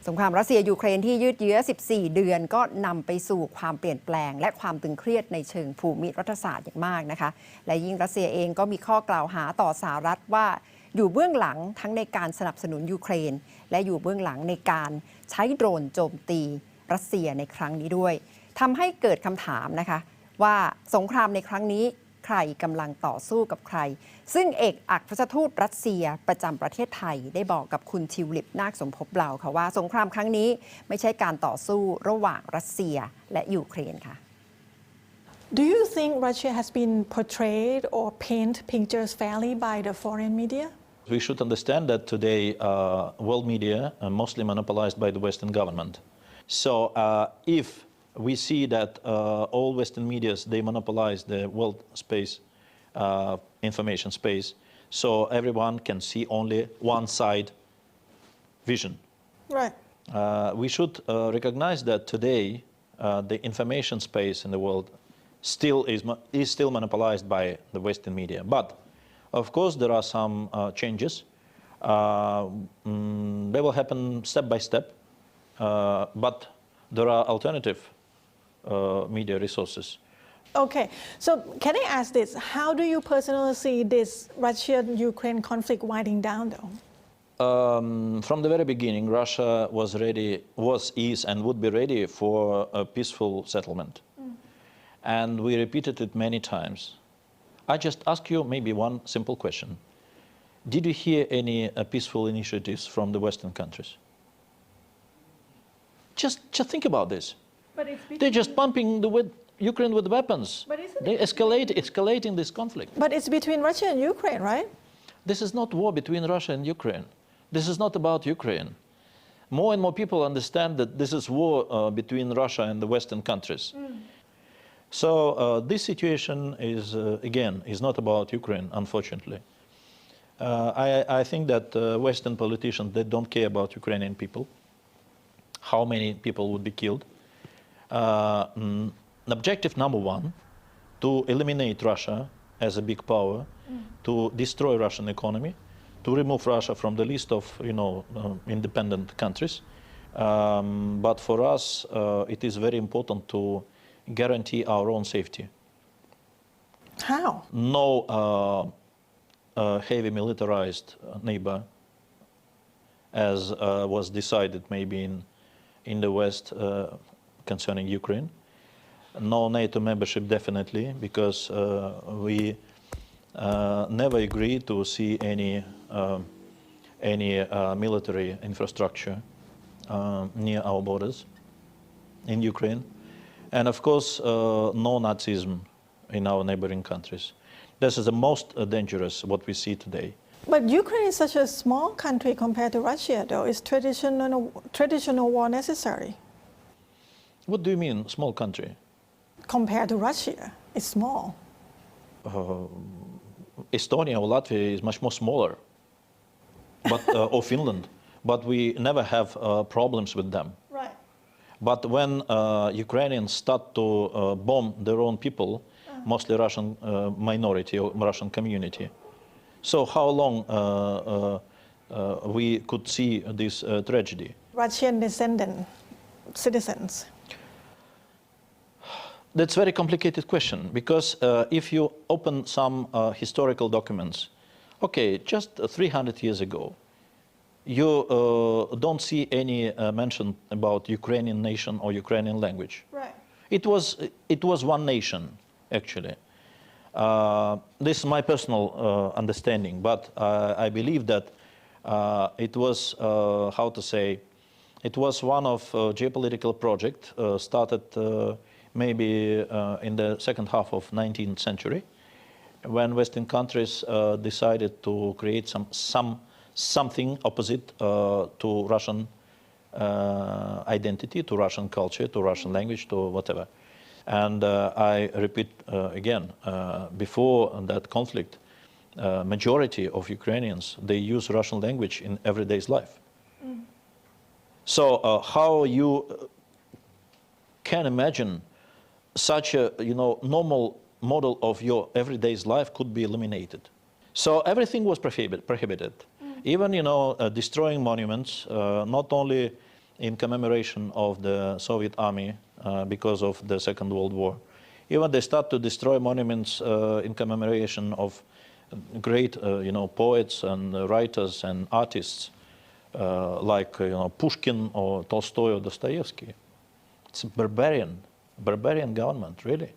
สงครามรัสเซียยูเครนที่ยืดเยื้อ 14 เดือนก็นำไปสู่ความเปลี่ยนแปลงและความตึงเครียดในเชิงภูมิรัฐศาสตร์อย่างมากนะคะและยิ่งรัสเซียเองก็มีข้อกล่าวหาต่อสหรัฐว่าอยู่เบื้องหลังทั้งในการสนับสนุนยูเครนและอยู่เบื้องหลังในการใช้โดรนโจมตีรัสเซียในครั้งนี้ด้วยทำให้เกิดคำถามนะคะว่าสงครามในครั้งนี้ใครกำลังต่อสู้กับใครซึ่งเอกอัครราชทูตรัสเซียประจำประเทศไทยได้บอกกับคุณทิวลิปนาคสมภพเราค่ะว่าสงครามครั้งนี้ไม่ใช่การต่อสู้ระหว่างรัสเซียและยูเครนค่ะ Do you think Russia has been portrayed or painted pictures fairly by the foreign media? We should understand that today world media are mostly monopolized by the Western government. So if we see that all Western medias, they monopolize the world space, information space, so everyone can see only one side vision. Right. We should recognize that today the information space in the world is still monopolized by the Western media. But of course, there are some changes. They will happen step by step, but there are alternative media resources. Okay, so can I ask this? How do you personally see this Russia-Ukraine conflict winding down, though? From the very beginning, Russia is, and would be ready for a peaceful settlement. And we repeated it many times. I just ask you maybe one simple question. Did you hear any peaceful initiatives from the Western countries? Just think about this. They're just pumping Ukraine with weapons. They're escalating this conflict. But it's between Russia and Ukraine, right? This is not war between Russia and Ukraine. This is not about Ukraine. More and more people understand that this is war between Russia and the Western countries. So this situation is not about Ukraine, unfortunately. I think that Western politicians, they don't care about Ukrainian people, how many people would be killed. Objective number one, to eliminate Russia as a big power, to destroy Russian economy, to remove Russia from the list of independent countries. But for us, it is very important to guarantee our own safety. How? No heavy militarized neighbor, as was decided maybe in the West concerning Ukraine. No NATO membership definitely, because we never agreed to see any military infrastructure near our borders in Ukraine. And of course, no Nazism in our neighboring countries. This is the most dangerous what we see today. But Ukraine is such a small country compared to Russia, though. Is traditional war necessary? What do you mean, small country? Compared to Russia, it's small. Estonia or Latvia is much more smaller, but or Finland, but we never have problems with them. Right. But when Ukrainians start to bomb their own people, mostly Russian minority or Russian community, so how long we could see this tragedy? Russian descendant citizens. That's a very complicated question, because if you open some historical documents, okay, just 300 years ago, you don't see any mention about Ukrainian nation or Ukrainian language. Right. It was one nation, actually. This is my personal understanding, but I believe that it was, how to say, it was one of geopolitical project started maybe in the second half of 19th century, when Western countries decided to create something opposite to Russian identity, to Russian culture, to Russian language, to whatever. And I repeat again, before that conflict, majority of Ukrainians, they use Russian language in everyday's life. So how you can imagine such a normal model of your everyday's life could be eliminated. So everything was prohibited. Even destroying monuments, not only in commemoration of the Soviet army because of the Second World War. Even they start to destroy monuments in commemoration of great, poets and writers and artists like Pushkin or Tolstoy or Dostoevsky. It's a barbarian government, really.